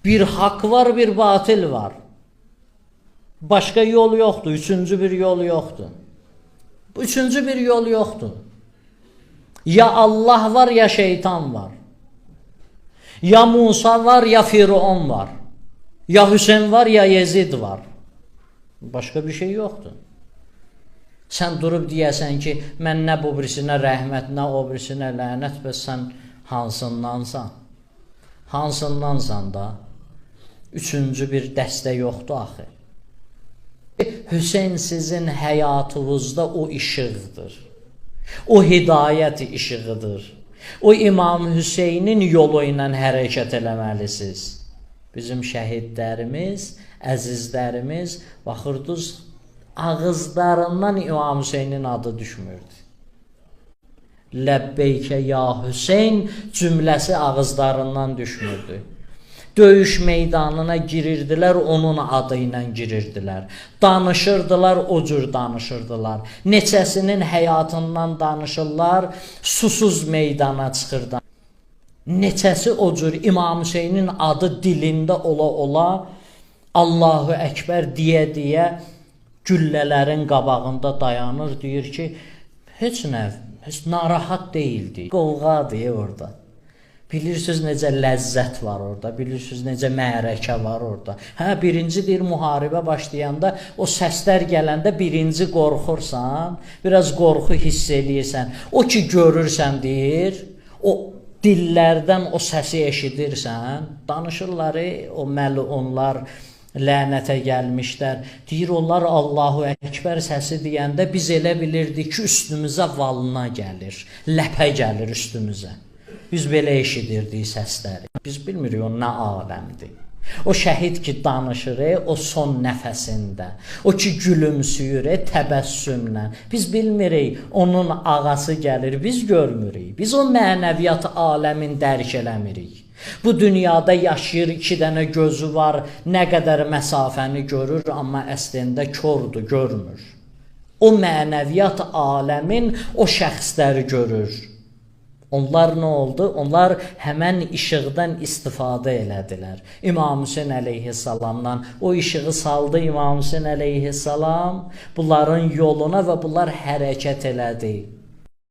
Bir haqq var, bir batil var. Başqa yol yoxdur, üçüncü bir yol yoxdur. Üçüncü bir yol yoxdur. Ya Allah var, ya şeytan var. Ya Musa var, ya Firon var. Ya Hüseyin var, ya Yezid var. Başqa bir şey yoxdur. Sən durub deyəsən ki, mən nə bu birisinə rəhmət, nə o birisinə lənət, bəs sən hansındansan? Hansındansan da? Üçüncü bir dəstə yoxdur axı. Hüseyin sizin həyatınızda o işıqdır. O hidayət işığıdır. O İmam Hüseynin yolu ilə hərəkət eləməlisiniz. Bizim şəhidlərimiz, əzizlərimiz, baxırdınız, ağızlarından İmam Hüseynin adı düşmürdü. Ləbbeykə ya Hüseyin cümləsi ağızlarından düşmürdü. Döyüş meydanına girirdilər, onun adı ilə girirdilər. Danışırdılar, o cür danışırdılar. Neçəsinin həyatından danışırlar, susuz meydana çıxırdı. Neçəsi o cür İmam Hüseynin adı dilində ola-ola, Allahu Əkbər deyə-deyə güllələrin qabağında dayanır, deyir ki, heç narahat deyildi. Qovğadır orada. Bilirsiniz necə ləzzət var orada, bilirsiniz necə mərəkə var orada. Birinci deyir, müharibə başlayanda, o səslər gələndə birinci qorxursan, biraz qorxu hiss eləyirsən. O ki görürsən deyir, o dillərdən o səsi eşidirsən, danışırlar, o məlunlar lənətə gəlmişlər. Deyir, onlar Allahu Əkbər səsi deyəndə biz elə bilirdik ki, üstümüzə valına gəlir, ləpə gəlir üstümüzə. Biz belə eşidirdik səsləri. Biz bilmirik o nə aləmdir. O şəhid ki danışır, o son nəfəsində. O ki gülümsüyür, təbəssümlə. Biz bilmirik, onun ağası gəlir, biz görmürük. Biz o mənəviyyat aləmin dərk eləmirik. Bu dünyada yaşayır, 2 dənə gözü var, nə qədər məsafəni görür, amma əslində kördur, görmür. O mənəviyyat aləmin o şəxsləri görür. Onlar nə oldu? Onlar həmən işıqdan istifadə elədilər. İmam Hüseyin əleyhissalamdan o işığı saldı İmam Hüseyin əleyhissalam bunların yoluna və bunlar hərəkət elədi.